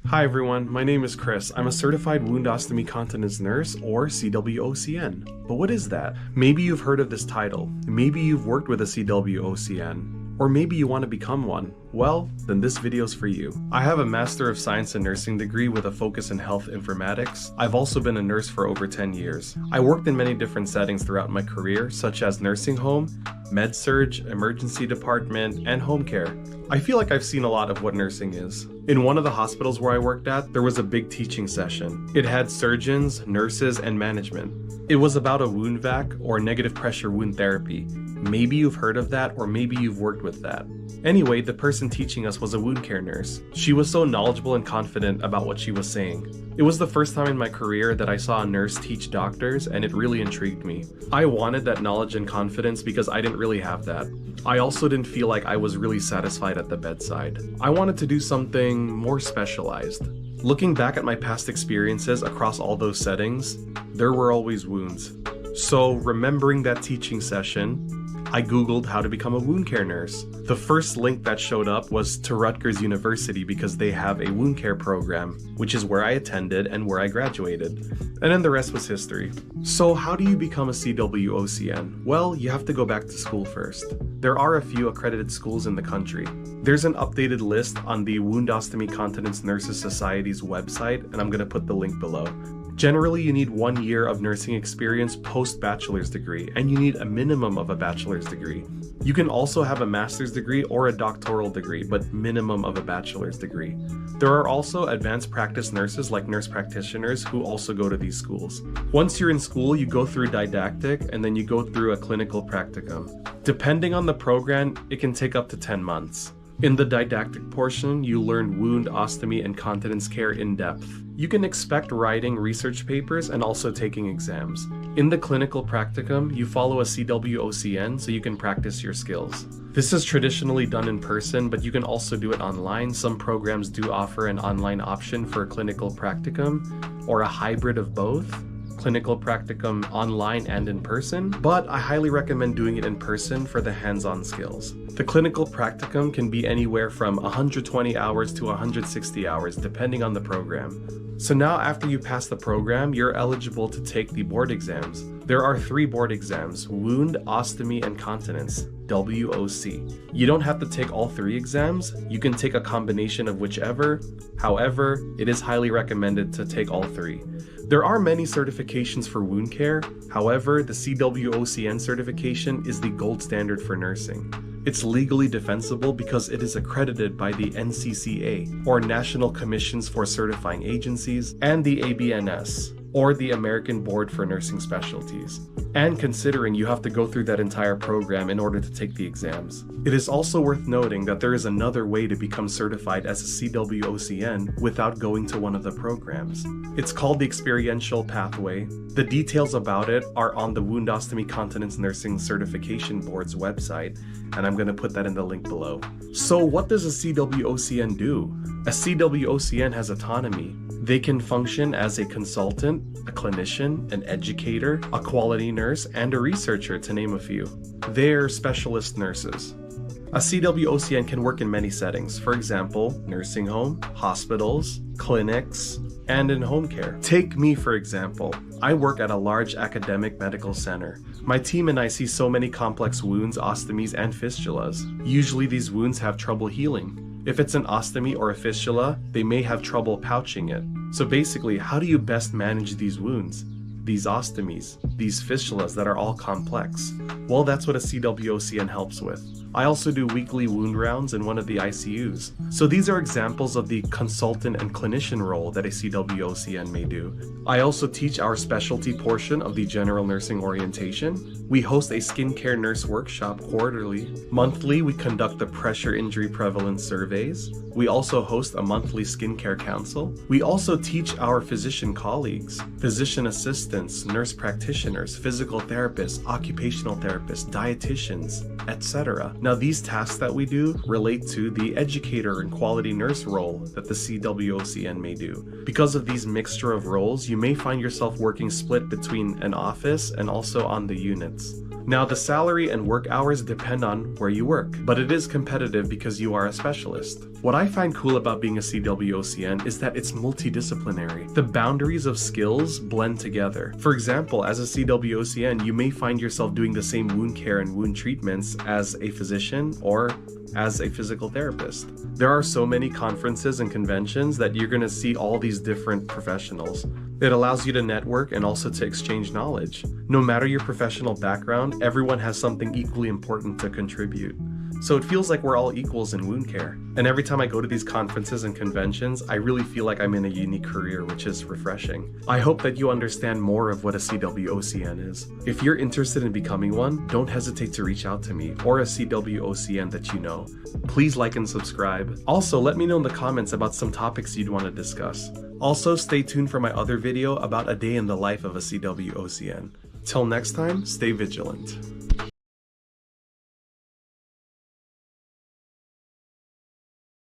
Hi everyone, my name is Chris. I'm a certified wound ostomy continence nurse, or CWOCN. But what is that? Maybe you've heard of this title. Maybe you've worked with a CWOCN. Or maybe you want to become one. Well, then this video's for you. I have a Master of Science in Nursing degree with a focus in health informatics. I've also been a nurse for over 10 years. I worked in many different settings throughout my career, such as nursing home, med-surg, emergency department, and home care. I feel like I've seen a lot of what nursing is. In one of the hospitals where I worked at, there was a big teaching session. It had surgeons, nurses, and management. It was about a wound vac, or negative pressure wound therapy. Maybe you've heard of that, or maybe you've worked with that. Anyway, the person teaching us was a wound care nurse. She was so knowledgeable and confident about what she was saying. It was the first time in my career that I saw a nurse teach doctors, and it really intrigued me. I wanted that knowledge and confidence because I didn't really have that. I also didn't feel like I was really satisfied at the bedside. I wanted to do something more specialized. Looking back at my past experiences across all those settings, there were always wounds. So, remembering that teaching session, I googled how to become a wound care nurse. The first link that showed up was to Rutgers University because they have a wound care program, which is where I attended and where I graduated. And then the rest was history. So how do you become a CWOCN? Well, you have to go back to school first. There are a few accredited schools in the country. There's an updated list on the Wound Ostomy Continence Nurses Society's website, and I'm going to put the link below. Generally, you need 1 year of nursing experience post-bachelor's degree, and you need a minimum of a bachelor's degree. You can also have a master's degree or a doctoral degree, but minimum of a bachelor's degree. There are also advanced practice nurses like nurse practitioners who also go to these schools. Once you're in school, you go through didactic and then you go through a clinical practicum. Depending on the program, it can take up to 10 months. In the didactic portion, you learn wound, ostomy, and continence care in depth. You can expect writing research papers and also taking exams. In the clinical practicum, you follow a CWOCN so you can practice your skills. This is traditionally done in person, but you can also do it online. Some programs do offer an online option for a clinical practicum, or a hybrid of both. Clinical practicum online and in person, but I highly recommend doing it in person for the hands-on skills. The clinical practicum can be anywhere from 120 hours to 160 hours, depending on the program. So now after you pass the program, you're eligible to take the board exams. There are 3 board exams: Wound, Ostomy, and Continence, WOC. You don't have to take all 3 exams, you can take a combination of whichever. However, it is highly recommended to take all 3. There are many certifications for wound care. However, the CWOCN certification is the gold standard for nursing. It's legally defensible because it is accredited by the NCCA, or National Commissions for Certifying Agencies, and the ABNS, or the American Board for Nursing Specialties. And considering you have to go through that entire program in order to take the exams. It is also worth noting that there is another way to become certified as a CWOCN without going to one of the programs. It's called the Experiential Pathway. The details about it are on the Wound Ostomy Continence Nursing Certification Board's website, and I'm going to put that in the link below. So what does a CWOCN do? A CWOCN has autonomy. They can function as a consultant, a clinician, an educator, a quality nurse, and a researcher, to name a few. They're specialist nurses. A CWOCN can work in many settings, for example, nursing home, hospitals, clinics, and in home care. Take me, for example. I work at a large academic medical center. My team and I see so many complex wounds, ostomies, and fistulas. Usually these wounds have trouble healing. If it's an ostomy or a fistula, they may have trouble pouching it. So basically, how do you best manage these wounds, these ostomies, these fistulas that are all complex? Well, that's what a CWOCN helps with. I also do weekly wound rounds in one of the ICUs. So these are examples of the consultant and clinician role that a CWOCN may do. I also teach our specialty portion of the general nursing orientation. We host a skincare nurse workshop quarterly. Monthly, we conduct the pressure injury prevalence surveys. We also host a monthly skincare council. We also teach our physician colleagues, physician assistants, nurse practitioners, physical therapists, occupational therapists, dietitians, etc. Now, these tasks that we do relate to the educator and quality nurse role that the CWOCN may do. Because of these mixture of roles, you may find yourself working split between an office and also on the units. Now, the salary and work hours depend on where you work, but it is competitive because you are a specialist. What I find cool about being a CWOCN is that it's multidisciplinary. The boundaries of skills blend together. For example, as a CWOCN, you may find yourself doing the same wound care and wound treatments as a physician or as a physical therapist. There are so many conferences and conventions that you're going to see all these different professionals. It allows you to network and also to exchange knowledge. No matter your professional background, everyone has something equally important to contribute. So it feels like we're all equals in wound care. And every time I go to these conferences and conventions, I really feel like I'm in a unique career, which is refreshing. I hope that you understand more of what a CWOCN is. If you're interested in becoming one, don't hesitate to reach out to me or a CWOCN that you know. Please like and subscribe. Also, let me know in the comments about some topics you'd want to discuss. Also, stay tuned for my other video about a day in the life of a CWOCN. Till next time, stay vigilant.